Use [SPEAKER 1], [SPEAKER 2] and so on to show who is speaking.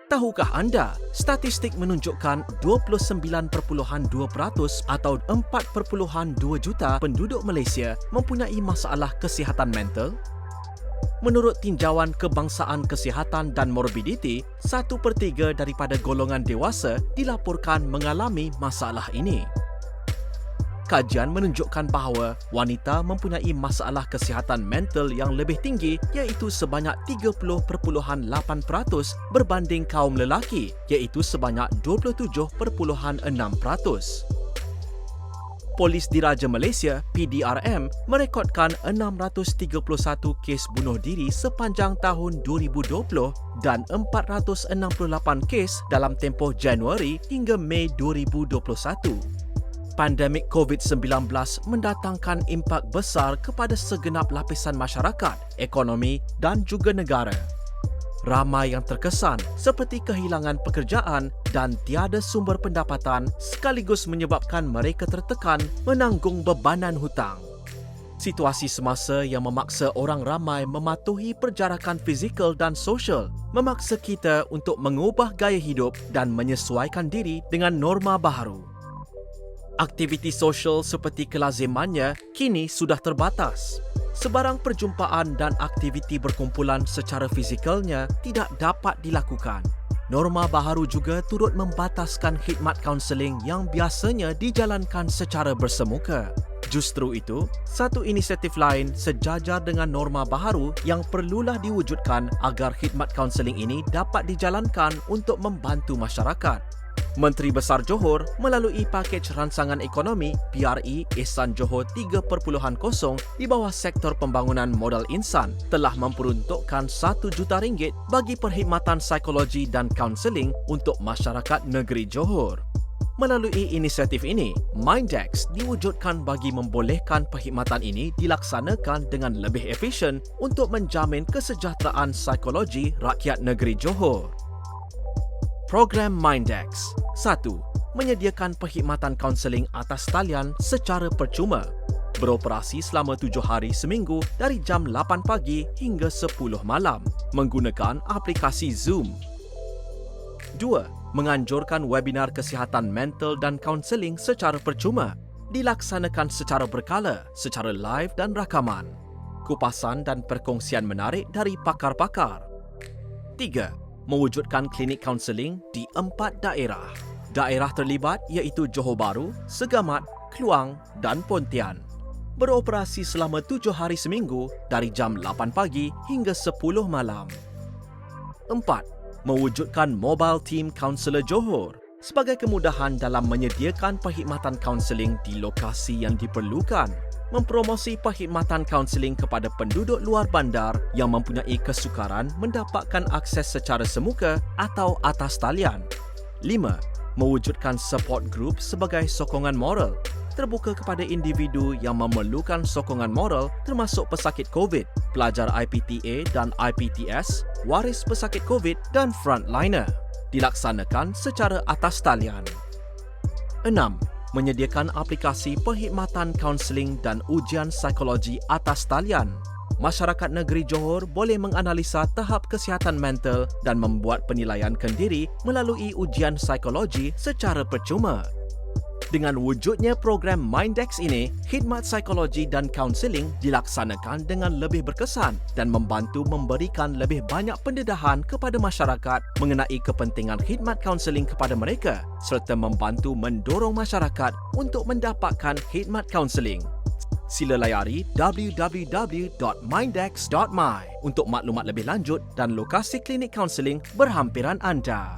[SPEAKER 1] Tahukah anda, statistik menunjukkan 29.2% atau 4.2 juta penduduk Malaysia mempunyai masalah kesihatan mental? Menurut tinjauan Kebangsaan Kesihatan dan Morbiditi, 1/3 daripada golongan dewasa dilaporkan mengalami masalah ini. Kajian menunjukkan bahawa wanita mempunyai masalah kesihatan mental yang lebih tinggi iaitu sebanyak 30.8% berbanding kaum lelaki iaitu sebanyak 27.6%. Polis Diraja Malaysia (PDRM) merekodkan 631 kes bunuh diri sepanjang tahun 2020 dan 468 kes dalam tempoh Januari hingga Mei 2021. Pandemik COVID-19 mendatangkan impak besar kepada segenap lapisan masyarakat, ekonomi dan juga negara. Ramai yang terkesan seperti kehilangan pekerjaan dan tiada sumber pendapatan sekaligus menyebabkan mereka tertekan menanggung bebanan hutang. Situasi semasa yang memaksa orang ramai mematuhi perjarakan fizikal dan sosial memaksa kita untuk mengubah gaya hidup dan menyesuaikan diri dengan norma baharu. Aktiviti sosial seperti kelazimannya kini sudah terbatas. Sebarang perjumpaan dan aktiviti berkumpulan secara fizikalnya tidak dapat dilakukan. Norma baharu juga turut membataskan khidmat kaunseling yang biasanya dijalankan secara bersemuka. Justru itu, satu inisiatif lain sejajar dengan norma baharu yang perlulah diwujudkan agar khidmat kaunseling ini dapat dijalankan untuk membantu masyarakat. Menteri Besar Johor melalui pakej ransangan ekonomi PRE Ehsan Johor 3.0 di bawah sektor pembangunan modal insan telah memperuntukkan RM1 juta bagi perkhidmatan psikologi dan kaunseling untuk masyarakat negeri Johor. Melalui inisiatif ini, Mindex diwujudkan bagi membolehkan perkhidmatan ini dilaksanakan dengan lebih efisien untuk menjamin kesejahteraan psikologi rakyat negeri Johor. Program Mindex. 1. Menyediakan perkhidmatan kaunseling atas talian secara percuma. Beroperasi selama 7 hari seminggu dari jam 8 pagi hingga 10 malam menggunakan aplikasi Zoom. 2. Menganjurkan webinar kesihatan mental dan kaunseling secara percuma. Dilaksanakan secara berkala, secara live dan rakaman. Kupasan dan perkongsian menarik dari pakar-pakar. 3. Mewujudkan klinik kaunseling di 4 daerah. Daerah terlibat iaitu Johor Bahru, Segamat, Kluang dan Pontian. Beroperasi selama 7 hari seminggu dari jam 8 pagi hingga 10 malam. 4. Mewujudkan Mobile Team Counselor Johor sebagai kemudahan dalam menyediakan perkhidmatan kaunseling di lokasi yang diperlukan. Mempromosi perkhidmatan kaunseling kepada penduduk luar bandar yang mempunyai kesukaran mendapatkan akses secara semuka atau atas talian. 5. Mewujudkan support group sebagai sokongan moral, terbuka kepada individu yang memerlukan sokongan moral termasuk pesakit COVID, pelajar IPTA dan IPTS, waris pesakit COVID dan frontliner. Dilaksanakan secara atas talian. 6. Menyediakan aplikasi perkhidmatan kaunseling dan ujian psikologi atas talian. Masyarakat negeri Johor boleh menganalisa tahap kesihatan mental dan membuat penilaian kendiri melalui ujian psikologi secara percuma. Dengan wujudnya program Mindex ini, khidmat psikologi dan kaunseling dilaksanakan dengan lebih berkesan dan membantu memberikan lebih banyak pendedahan kepada masyarakat mengenai kepentingan khidmat kaunseling kepada mereka serta membantu mendorong masyarakat untuk mendapatkan khidmat kaunseling. Sila layari www.mindex.my untuk maklumat lebih lanjut dan lokasi klinik kaunseling berhampiran anda.